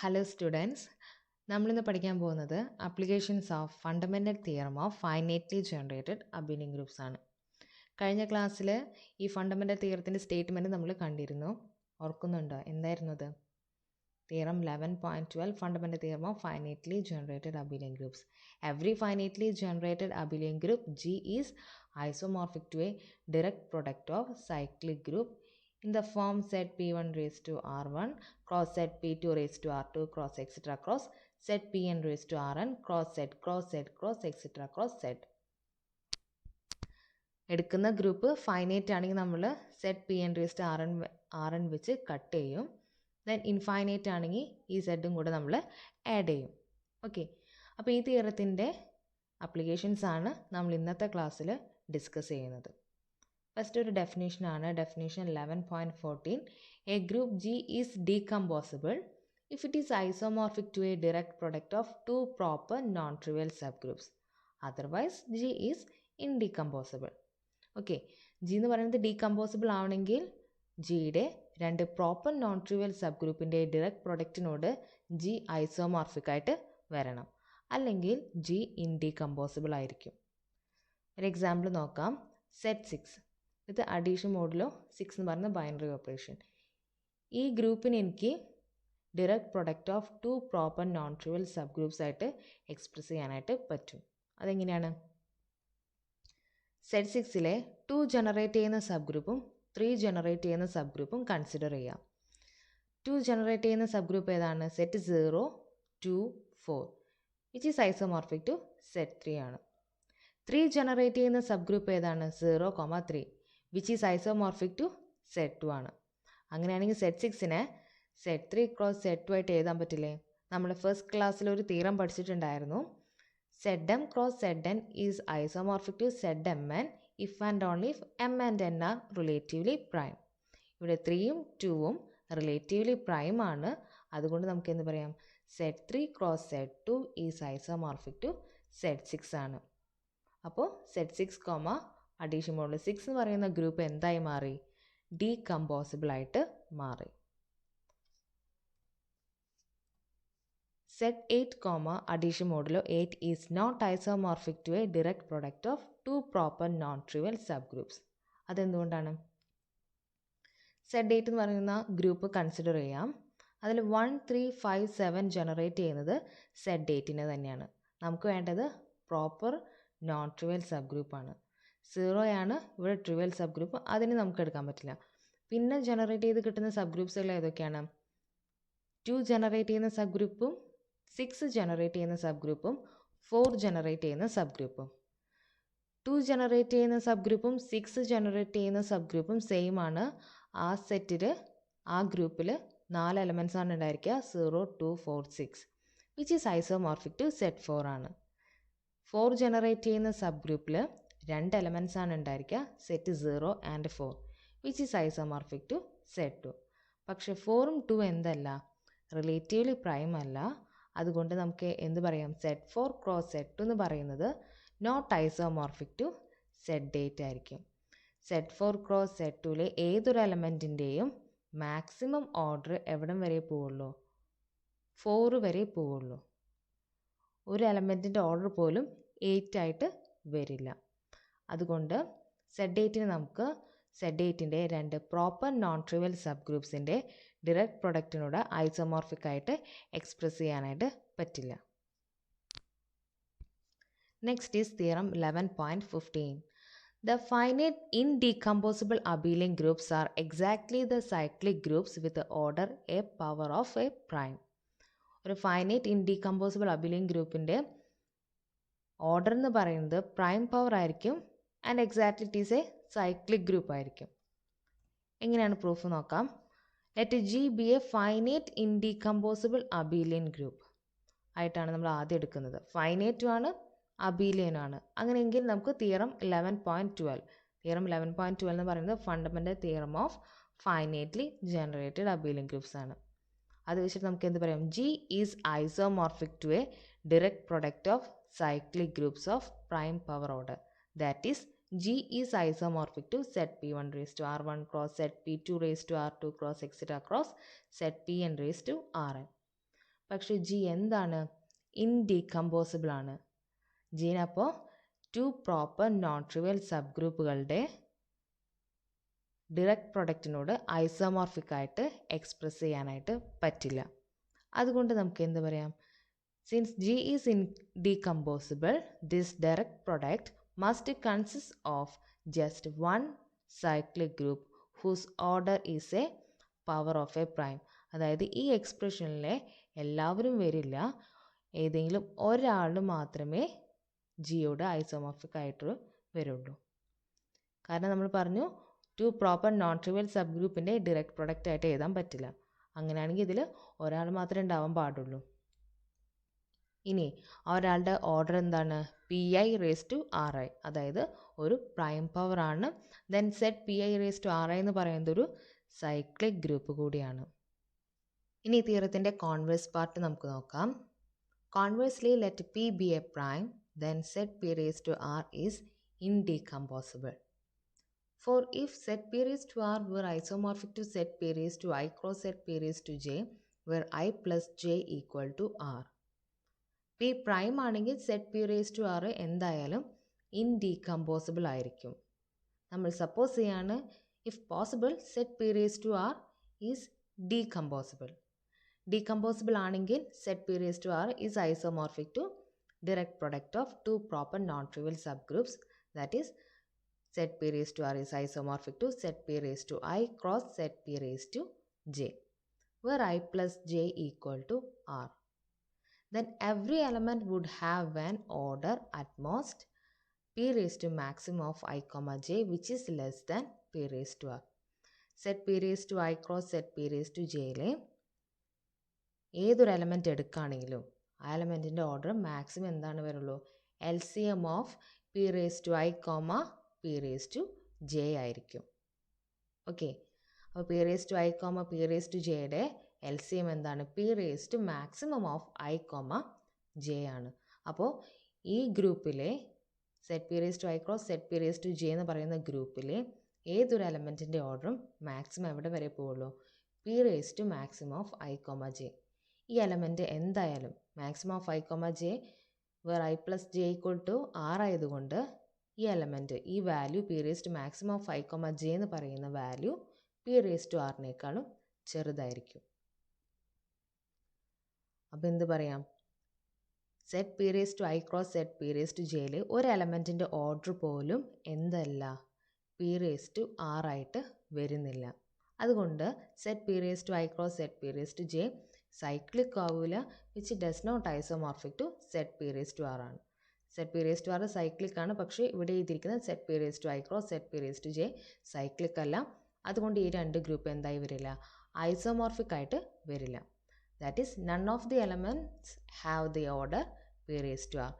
Hello students, നമ്മളിന്ന് പഠിക്കാൻ പോകുന്നത് applications of fundamental theorem of finitely generated abelian groups ആണ്. കഴിഞ്ഞ ക്ലാസ്സിൽ ഈ ഫണ്ടമെൻ്റൽ തിയറത്തിൻ്റെ സ്റ്റേറ്റ്മെൻറ്റ് നമ്മൾ കണ്ടിരുന്നു. ഓർക്കുന്നുണ്ടോ? എന്തായിരുന്നു അത്? Theorem 11.12 fundamental theorem of finitely generated abelian groups. Every finitely generated abelian group G is isomorphic to a direct product of cyclic group in the form set P1 raised to R1 cross set P2 raised to R2 cross etc. cross set Pn raised to Rn cross set etc. cross set. എടുക്കുന്ന group finite ആണെങ്കിൽ നമ്മൾ set P N raised R N വെച്ച് cut ചെയ്യും. Then infinite ആണെങ്കിൽ ഈ സെറ്റും കൂടെ നമ്മൾ ആഡ് ചെയ്യും. ഓക്കെ, അപ്പോൾ ഈ തിയറത്തിൻ്റെ അപ്ലിക്കേഷൻസ് ആണ് നമ്മൾ ഇന്നത്തെ ക്ലാസ്സിൽ ഡിസ്കസ് ചെയ്യുന്നത്. ഫസ്റ്റ് ഒരു ഡെഫിനേഷനാണ്, definition 11.14. A group G is decomposable if it is isomorphic to a direct product of two proper non trivial subgroups. Otherwise G is indecomposable. Okay, G എന്ന് പറയുന്നത് ഡീകമ്പോസിബിൾ ആവണമെങ്കിൽ ജിയുടെ രണ്ട് പ്രോപ്പർ നോൺ ട്രിവിയൽ സബ് ഗ്രൂപ്പിൻ്റെ direct പ്രൊഡക്റ്റിനോട് G isomorphic ആയിട്ട് വരണം, അല്ലെങ്കിൽ ജി ഇൻഡീകമ്പോസിബിൾ ആയിരിക്കും. ഒരു എക്സാമ്പിൾ നോക്കാം. സെറ്റ് 6 ഇത് അഡീഷൻ മോഡിലോ 6 എന്ന് പറയുന്ന ബൈനറി ഓപ്പറേഷൻ. ഈ ഗ്രൂപ്പിന് എനിക്ക് direct product of two proper non trivial sub groups ആയിട്ട് എക്സ്പ്രസ് ചെയ്യാനായിട്ട് പറ്റും. അതെങ്ങനെയാണ്? സെറ്റ് 6ലെ 2 ജനറേറ്റ് ചെയ്യുന്ന സബ് ഗ്രൂപ്പും 3 ജനറേറ്റ് ചെയ്യുന്ന സബ് ഗ്രൂപ്പും കൺസിഡർ ചെയ്യാം. 2 ജനറേറ്റ് ചെയ്യുന്ന സബ് ഗ്രൂപ്പ് ഏതാണ്? Set 0, 2, 4 which is isomorphic to set 3 ആണ്. 3 ജനറേറ്റ് ചെയ്യുന്ന സബ് ഗ്രൂപ്പ് ഏതാണ്? 0, 3 which is isomorphic to set 2 ആണ്. അങ്ങനെയാണെങ്കിൽ സെറ്റ് 6നെ സെറ്റ് 3 ക്രോസ് സെറ്റ് 2 ആയിട്ട് എഴുതാൻ പറ്റില്ലേ? നമ്മൾ ഫസ്റ്റ് ക്ലാസ്സിൽ ഒരു തീറം പഠിച്ചിട്ടുണ്ടായിരുന്നു. Set M cross set N is isomorphic to set M N if and only if M and N are relatively prime. ഇവിടെ 3യും 2വും റിലേറ്റീവ്ലി പ്രൈം ആണ്. അതുകൊണ്ട് നമുക്ക് എന്ത് പറയാം? Set 3 cross set 2 is isomorphic to set 6 ആണ്. അപ്പോൾ സെറ്റ് 6, അഡീഷൻ മോഡിൽ 6 എന്ന് പറയുന്ന ഗ്രൂപ്പ് എന്തായി മാറി? ഡീകമ്പോസിബിൾ ആയിട്ട് മാറി. Set 8, addition modulo 8 is not isomorphic to a direct product of two proper non trivial subgroups. അതെന്തുകൊണ്ടാണ്? സെറ്റ് 8 എന്ന് പറയുന്ന ഗ്രൂപ്പ് കൺസിഡർ ചെയ്യാം. അതിൽ 1, 3, 5, 7 ജനറേറ്റ് ചെയ്യുന്നത് സെറ്റ് 8നെ തന്നെയാണ്. നമുക്ക് വേണ്ടത് പ്രോപ്പർ നോൺ ട്രിവിയൽ സബ് ഗ്രൂപ്പാണ്. 0 ആണ് ഇവിടെ ട്രിവിയൽ സബ് ഗ്രൂപ്പ്, അതിന് നമുക്ക് എടുക്കാൻ പറ്റില്ല. പിന്നെ ജനറേറ്റ് ചെയ്ത് കിട്ടുന്ന സബ് ഗ്രൂപ്പ്സുകൾ ഏതൊക്കെയാണ്? 2 ജനറേറ്റ് ചെയ്യുന്ന സബ് ഗ്രൂപ്പും 6 ജനറേറ്റ് ചെയ്യുന്ന സബ് ഗ്രൂപ്പും 4 ജനറേറ്റ് ചെയ്യുന്ന സബ് ഗ്രൂപ്പും. 2 ജനറേറ്റ് ചെയ്യുന്ന സബ് ഗ്രൂപ്പും 6 ജനറേറ്റ് ചെയ്യുന്ന സബ് ഗ്രൂപ്പും സെയിം ആണ്. ആ സെറ്റിൽ ആ ഗ്രൂപ്പിൽ 4 എലമെൻറ്റ്സ് ആണ് ഉണ്ടായിരിക്കുക, 0, 2, 4, 6 which is isomorphic to set 4 ആണ്. 4 ജനറേറ്റ് ചെയ്യുന്ന സബ് ഗ്രൂപ്പിൽ 2 എലമെൻറ്റ്സ് ആണ് ഉണ്ടായിരിക്കുക, set 0 and 4 which is isomorphic to set 2. പക്ഷേ 4ഉം 2 എന്തല്ല? റിലേറ്റീവ്ലി പ്രൈം അല്ല. അതുകൊണ്ട് നമുക്ക് എന്ത് പറയാം? സെറ്റ് 4 ക്രോസ് സെറ്റ് 2 എന്ന് പറയുന്നത് നോട്ട് ഐസോമോർഫിക് ടു സെറ്റ് 8 ആയിരിക്കും. സെറ്റ് 4 ക്രോസ് സെറ്റ് 2ലെ ഏതൊരു എലമെൻറ്റിൻ്റെയും മാക്സിമം ഓർഡർ എവിടം വരെ പോവുള്ളൂ? 4 വരെ പോവുള്ളൂ. ഒരു എലമെൻറ്റിൻ്റെ ഓർഡർ പോലും 8 ആയിട്ട് വരില്ല. അതുകൊണ്ട് സെറ്റ് 8ന് നമുക്ക് സെറ്റ് 8ൻ്റെ 2 പ്രോപ്പർ നോൺ ട്രിവിയൽ സബ് ഗ്രൂപ്പ്സിൻ്റെ ഡയറക്റ്റ് പ്രൊഡക്റ്റിനോട് ഐസോമോർഫിക് ആയിട്ട് എക്സ്പ്രസ് ചെയ്യാനായിട്ട് പറ്റില്ല. Next is theorem 11.15. The finite indecomposable abelian groups are exactly the cyclic groups with the order a power of a prime. ഒരു ഫൈനൈറ്റ് ഇൻഡീകമ്പോസിബിൾ അബിലിയൻ ഗ്രൂപ്പിൻ്റെ order എന്ന് പറയുന്നത് പ്രൈം പവർ ആയിരിക്കും and exactly it is a cyclic group ആയിരിക്കും. എങ്ങനെയാണ് proof നോക്കാം. Let G be a finite indecomposable abelian group ആയിട്ടാണ് നമ്മൾ ആദ്യം എടുക്കുന്നത്. ഫൈനൈറ്റും ആണ് അബീലിയനും ആണ്. അങ്ങനെയെങ്കിൽ നമുക്ക് തിയറം 11.12 എന്ന് പറയുന്നത് fundamental theorem of finitely generated abelian groups ആണ്. അത് വെച്ചിട്ട് നമുക്ക് എന്ത് പറയാം? G is isomorphic to a direct product of cyclic groups of prime power order. That is, G is isomorphic to set P1 raised to R1 cross set P2 raised to R2 cross etc. cross set Pn raised to Rn. പക്ഷേ G എന്താണ്? ഇൻഡീകമ്പോസിബിൾ ആണ്. ജീനപ്പോൾ 2 proper non trivial sub ഗ്രൂപ്പുകളുടെ direct പ്രൊഡക്റ്റിനോട് isomorphic ആയിട്ട് express ചെയ്യാനായിട്ട് പറ്റില്ല. അതുകൊണ്ട് നമുക്ക് എന്ത് പറയാം? Since G is indecomposable, this direct product must consist of just one cyclic group whose order is a power of a prime. അതായത് ഈ എക്സ്പ്രഷനിലെ എല്ലാവരും വരില്ല, ഏതെങ്കിലും ഒരാൾ മാത്രമേ ജിയോട് ഐസോമോർഫിക് ആയിട്ട് വരുള്ളൂ. കാരണം നമ്മൾ പറഞ്ഞു 2 പ്രോപ്പർ നോൺ ട്രിവിയൽ സബ് ഗ്രൂപ്പിൻ്റെ ഡിറക്റ്റ് പ്രൊഡക്റ്റ് ആയിട്ട് എഴുതാൻ പറ്റില്ല. അങ്ങനെയാണെങ്കിൽ ഇതിൽ ഒരാൾ മാത്രമേ ഉണ്ടാവാൻ പാടുള്ളൂ. ഇനി ഒരാളുടെ ഓർഡർ എന്താണ്? Pi⁻Ri, അതായത് ഒരു പ്രൈം പവർ ആണ്. ദെൻ സെറ്റ് Pi⁻Ri എന്ന് പറയുന്നത് ഒരു സൈക്ലിക് ഗ്രൂപ്പ് കൂടിയാണ്. ഇനി ഈ തിയറത്തിൻ്റെ കോൺവേഴ്സ് പാർട്ട് നമുക്ക് നോക്കാം. Conversely let P be a prime, then set P⁻R is indecomposable. For if set P⁻R were isomorphic to set P⁻I cross set P⁻J, where I plus J equal to R. P prime ആണെങ്കിൽ set P⁻R എന്തായാലും indecomposable ആയിരിക്കും. നമ്മൾ suppose ചെയ്യാണ് if possible set P⁻R is decomposable. Decomposable ആണെങ്കിൽ set P⁻R is isomorphic to direct product of 2 proper non trivial subgroups, that is set P⁻R is isomorphic to set P⁻I cross set P⁻J, where I plus J equal to R. Then every element would have an order at most P⁻maximum of I, J, which is less than P⁻R. Set P⁻I cross set P⁻J ഏതൊരു element എടുക്കുകയാണെങ്കിലും ആ എലമെൻറ്റിൻ്റെ order maximum എന്താണ് വരുള്ളൂ? LCM of P⁻I, P⁻J ആയിരിക്കും. Okay, അപ്പോൾ P⁻I, P⁻Jയുടെ LCM എന്താണ്? P⁻maximum of I, J ആണ്. അപ്പോൾ ഈ ഗ്രൂപ്പിലെ set P⁻I cross set P⁻J എന്ന് പറയുന്ന ഗ്രൂപ്പിലെ ഏതൊരു എലമെൻറ്റിൻ്റെ ഓർഡറും മാക്സിമം എവിടെ വരെ പോവുള്ളൂ? P⁻maximum of I, J. ഈ എലമെൻറ്റ് എന്തായാലും maximum of I, J where I plus J equal to R ആയതുകൊണ്ട് ഈ എലമെൻറ്റ് ഈ value P⁻maximum of I, J എന്ന് പറയുന്ന വാല്യൂ P⁻R ചെറുതായിരിക്കും. അപ്പോൾ എന്ത് പറയാം? സെറ്റ് P⁻I ക്രോസ് സെറ്റ് P⁻Jയിൽ ഒരു എലമെൻറ്റിൻ്റെ ഓർഡർ പോലും എന്തല്ല? P⁻R ആയിട്ട് വരുന്നില്ല. അതുകൊണ്ട് set P⁻I cross set P⁻J cyclic ആവില്ല, which does not isomorphic to set P⁻R ആണ്. സെറ്റ് P⁻R സൈക്ലിക് ആണ്, പക്ഷേ ഇവിടെ എഴുതിയിരിക്കുന്നത് set P⁻I cross set P⁻J cyclic അല്ല. അതുകൊണ്ട് ഈ രണ്ട് ഗ്രൂപ്പ് എന്തായി വരില്ല? ഐസോമോർഫിക് ആയിട്ട് വരില്ല. That is none of the elements have the order P⁻R,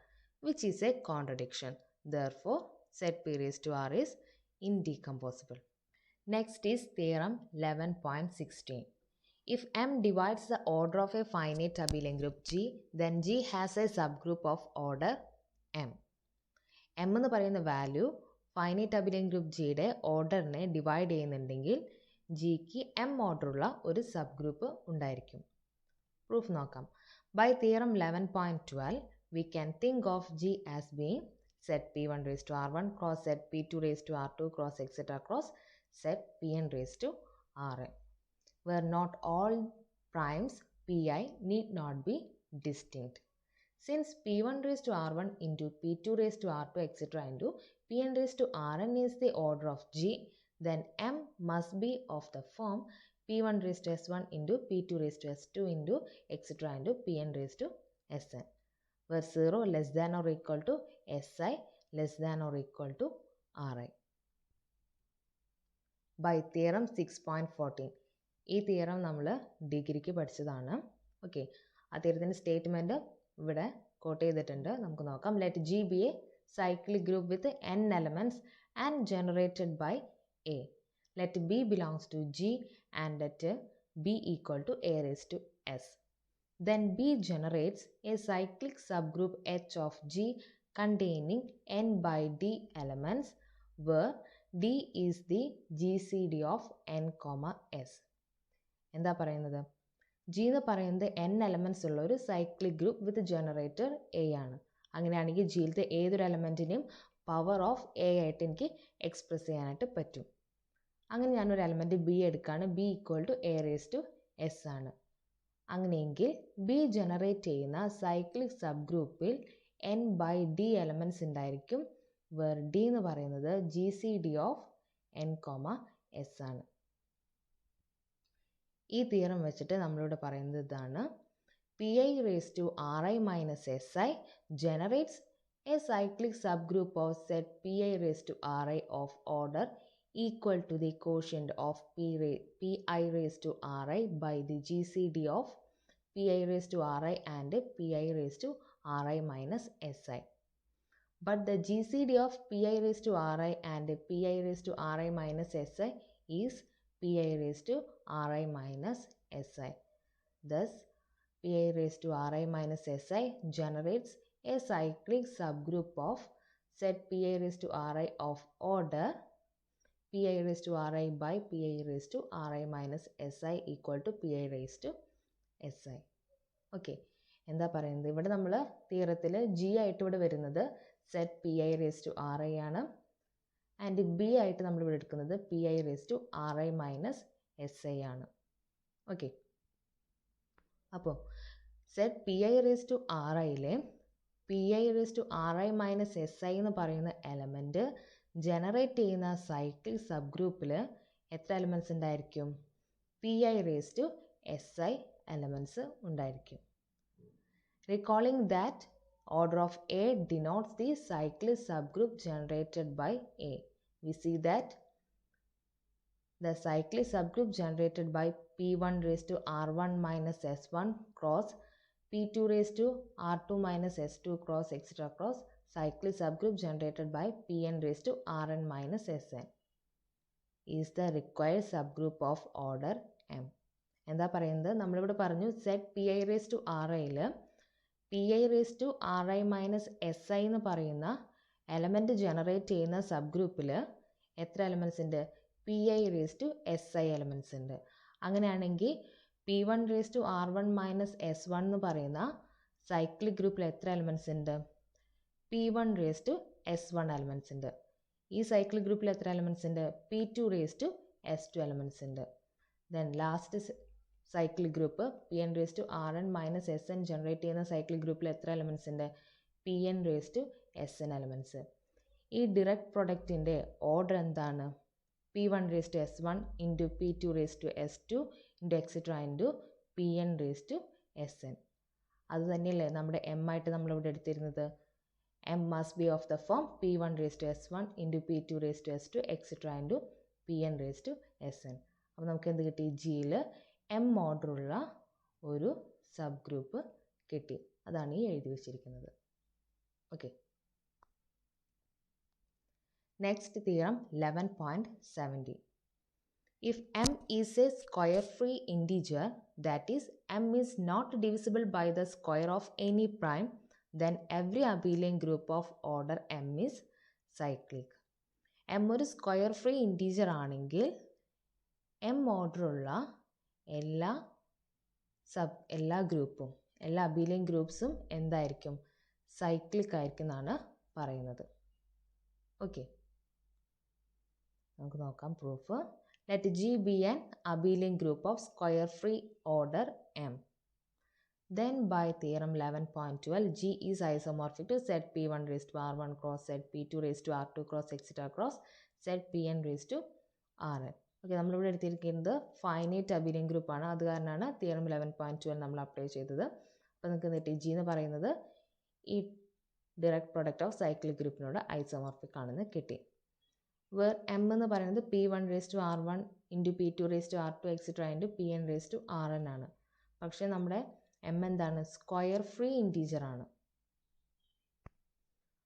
which is a contradiction. Therefore, set P⁻R is indecomposable. Next is theorem 11.16. If M divides the order of a finite abelian group G, then G has a subgroup of order M. M എന്ന് പറയുന്ന value finite abelian group ജിയുടെ ഓർഡറിനെ divide ചെയ്യുന്നുണ്ടെങ്കിൽ ജിക്ക് M ഓർഡറുള്ള ഒരു subgroup ഉണ്ടായിരിക്കും. Proof നോക്കാം. By theorem 11.12 we can think of G as being set P1⁻R1 cross set P2⁻R2 cross etc. cross set Pn⁻Rn, where not all primes Pi need not be distinct. Since P1⁻R1 into P2⁻R2 etc. into Pn⁻Rn is the order of G, then M must be of the form P1⁻S1 into P2⁻S2 into etc. into Pn⁻Sn, where 0 less than or equal to Si less than or equal to Ri. By theorem 6.14. ഈ theorem നമ്മൾ ഡിഗ്രിക്ക് പഠിച്ചതാണ്. Okay, ആ തിയറത്തിൻ്റെ statement ഇവിടെ coat ചെയ്തിട്ടുണ്ട്. നമുക്ക് നോക്കാം. Let G be a cyclic group with n elements and generated by A. Let B belongs to G and let B equal to A raised to S. Then B generates a cyclic subgroup H of G containing n by D elements, where D is the GCD of n, S. എന്താ പറയുന്നത്? G എന്ന് പറയുന്നത് n elements ഉള്ള ഒരു cyclic group with generator A ആണ്. അങ്ങനെയാണെങ്കിൽ ജിയിലത്തെ ഏതൊരു എലമെൻറ്റിനെയും power of A ആയിട്ട് എനിക്ക് എക്സ്പ്രസ് ചെയ്യാനായിട്ട് പറ്റും. അങ്ങനെ ഞാനൊരു എലമെൻറ്റ് ബി എടുക്കുകയാണ്. B equal to A raise to S ആണ്. അങ്ങനെയെങ്കിൽ ബി ജനറേറ്റ് ചെയ്യുന്ന സൈക്ലിക് സബ് ഗ്രൂപ്പിൽ n ബൈ ഡി എലമെൻറ്റ്സ് ഉണ്ടായിരിക്കും, വേർ ഡി എന്ന് പറയുന്നത് G C D of n, S ആണ്. ഈ തിയറം വെച്ചിട്ട് നമ്മളിവിടെ പറയുന്നത് ഇതാണ്: P I raise to R I minus S I generates a cyclic subgroup of set P I raise to R I of order equal to the quotient of pi raised to ri by the GCD of pi raised to ri and pi raised to ri minus si. But the GCD of pi raised to ri and pi raised to ri minus si is pi raised to ri minus si. Thus, pi raised to ri minus si generates a cyclic subgroup of set pi raised to ri of order pi raised to ri by pi raised to ri minus si equal to pi raised to si. ഓക്കെ, എന്താ പറയുന്നത്? ഇവിടെ നമ്മൾ തിയറത്തിൽ G ആയിട്ട് ഇവിടെ വരുന്നത് set P I raise to R I ആണ്. ആൻഡ് ബി ആയിട്ട് നമ്മൾ ഇവിടെ എടുക്കുന്നത് P I raise to R I minus S I ആണ്. ഓക്കെ, അപ്പോൾ set P I raise to R ഐയിലെ P I raise to R I minus S I എന്ന് പറയുന്ന എലമെൻറ്റ് ജനറേറ്റ് ചെയ്യുന്ന സൈക്ലിക് സബ് ഗ്രൂപ്പിൽ എത്ര എലമെൻറ്റ്സ് ഉണ്ടായിരിക്കും? P I raise to S I elements ഉണ്ടായിരിക്കും. Recalling that order of A denotes the cyclic subgroup generated by A. We see that the cyclic subgroup generated by P1 raised to R1 minus S1 cross P2 raised to R2 minus S2 cross etc. cross cyclic subgroup generated by Pn raised to Rn minus Sn is the required subgroup of order M. എന്താ പറയുന്നത്? നമ്മളിവിടെ പറഞ്ഞു set P I raise to R ഐയിൽ P I raise to R I minus S I എന്ന് പറയുന്ന element generate ചെയ്യുന്ന sub ഗ്രൂപ്പിൽ എത്ര എലമെൻറ്റ്സ് ഉണ്ട്? P I raise to S I elements ഉണ്ട്. അങ്ങനെയാണെങ്കിൽ P one raise to R one minus S one എന്ന് പറയുന്ന സൈക്ലിക് ഗ്രൂപ്പിൽ എത്ര എലമെൻറ്റ്സ് ഉണ്ട്? P one raise to S one elements ഉണ്ട്. ഈ സൈക്ലിക് ഗ്രൂപ്പിൽ എത്ര എലമെൻറ്റ്സ് ഉണ്ട്? P two raise to S two elements ഉണ്ട്. Then last cyclic group P N raise to R N minus S N generate ചെയ്യുന്ന cyclic ഗ്രൂപ്പിൽ എത്ര elements ഉണ്ട്? P N raise to S N elements. ഈ direct പ്രൊഡക്റ്റിൻ്റെ order എന്താണ്? P1 raised to S1 into P2 raised to S2 into etc. into Pn raised to Sn. അത് തന്നെയല്ലേ നമ്മുടെ M ആയിട്ട് നമ്മളിവിടെ എടുത്തിരുന്നത്? M must be of the form P1 raised to S1 into P2 raised to S2 etc. into Pn raised to Sn. അപ്പോൾ നമുക്ക് എന്ത് കിട്ടി? ജിയിൽ M ഓർഡറുള്ള ഒരു സബ് ഗ്രൂപ്പ് കിട്ടി. അതാണ് ഈ എഴുതി വെച്ചിരിക്കുന്നത്. Okay, next theorem 11.70. If m is a square-free integer, that is, m is not divisible by the square of any prime, then every abelian group of order m is cyclic. m ഒരു square free integer ആണെങ്കിൽ m ഓർഡറുള്ള എല്ലാ ഗ്രൂപ്പും എല്ലാ Abelian ഗ്രൂപ്പ്സും എന്തായിരിക്കും? Cyclic ആയിരിക്കും എന്നാണ് പറയുന്നത്. Okay, നമുക്ക് നോക്കാം proof. Let G B an Abelian group of square free order M. Then by theorem 11.12, G is isomorphic to set P1 raised to R1 cross set P2 raised to R2 cross etc. cross set Pn raised to Rn. Okay, നമ്മളിവിടെ എടുത്തിരിക്കുന്നത് finite Abelian ഗ്രൂപ്പാണ്. അത് കാരണമാണ് theorem 11.12 നമ്മൾ apply ചെയ്തത്. അപ്പോൾ നിങ്ങൾക്ക് എന്നിട്ട് ജി എന്ന് പറയുന്നത് ഈ ഡയറക്റ്റ് പ്രൊഡക്റ്റ് ഓഫ് സൈക്ലിക് ഗ്രൂപ്പിനോട് ഐസോമോർഫിക് ആണെന്ന് കിട്ടി. വേർ എം എന്ന് പറയുന്നത് P1 raised to R1 into P2 raised to R2 etc. into Pn raised to Rn ആണ്. പക്ഷേ നമ്മുടെ എം എന്താണ്? സ്ക്വയർ ഫ്രീ ഇൻറ്റീജർ ആണ്.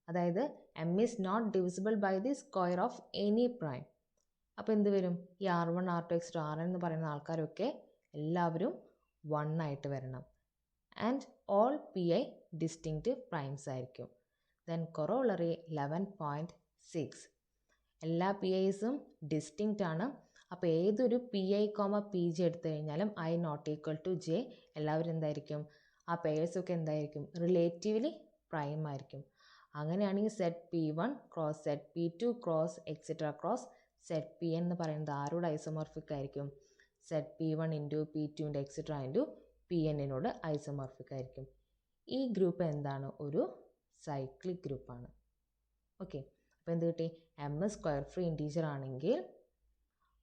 അതായത് M is not divisible by the square of any prime. അപ്പോൾ എന്ത് വരും? ഈ R1 R2 etc. Rn എന്ന് പറയുന്ന ആൾക്കാരൊക്കെ എല്ലാവരും 1 ആയിട്ട് വരണം. And all P I distinct primes ആയിരിക്കും. ദെൻ കൊറോളറി 11.6, എല്ലാ പി ഐസും ഡിസ്റ്റിങ്ക്റ്റ് ആണ്. അപ്പോൾ ഏതൊരു P I comma P G എടുത്തു കഴിഞ്ഞാലും I not equal to J എല്ലാവരും എന്തായിരിക്കും ആ പെയേഴ്സൊക്കെ എന്തായിരിക്കും റിലേറ്റീവ്ലി പ്രൈം ആയിരിക്കും. അങ്ങനെയാണെങ്കിൽ set P1 cross set P2 cross etcetera cross set Pn എന്ന് പറയുന്നത് ആരോട് ഐസോമോർഫിക് ആയിരിക്കും? Set P1 into P2 etcetera into Pnനോട് ഐസോമോർഫിക് ആയിരിക്കും. ഈ ഗ്രൂപ്പ് എന്താണ്? ഒരു സൈക്ലിക് ഗ്രൂപ്പാണ്. ഓക്കെ, അപ്പോൾ എന്ത് കിട്ടി? എം സ്ക്വയർ ഫ്രീ ഇൻറ്റീജർ ആണെങ്കിൽ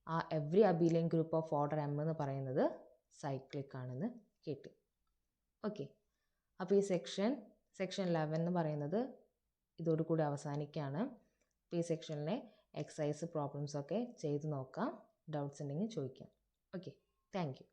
ആ every Abelian group of order M എന്ന് പറയുന്നത് സൈക്ലിക് ആണെന്ന് കിട്ടി. ഓക്കെ, അപ്പോൾ ഈ സെക്ഷൻ 11 എന്ന് പറയുന്നത് ഇതോടുകൂടി അവസാനിക്കുകയാണ്. അപ്പോൾ ഈ സെക്ഷനിലെ എക്സസൈസ് പ്രോബ്ലംസൊക്കെ ചെയ്ത് നോക്കാം. ഡൗട്ട്സ് ഉണ്ടെങ്കിൽ ചോദിക്കാം. Okay, thank you.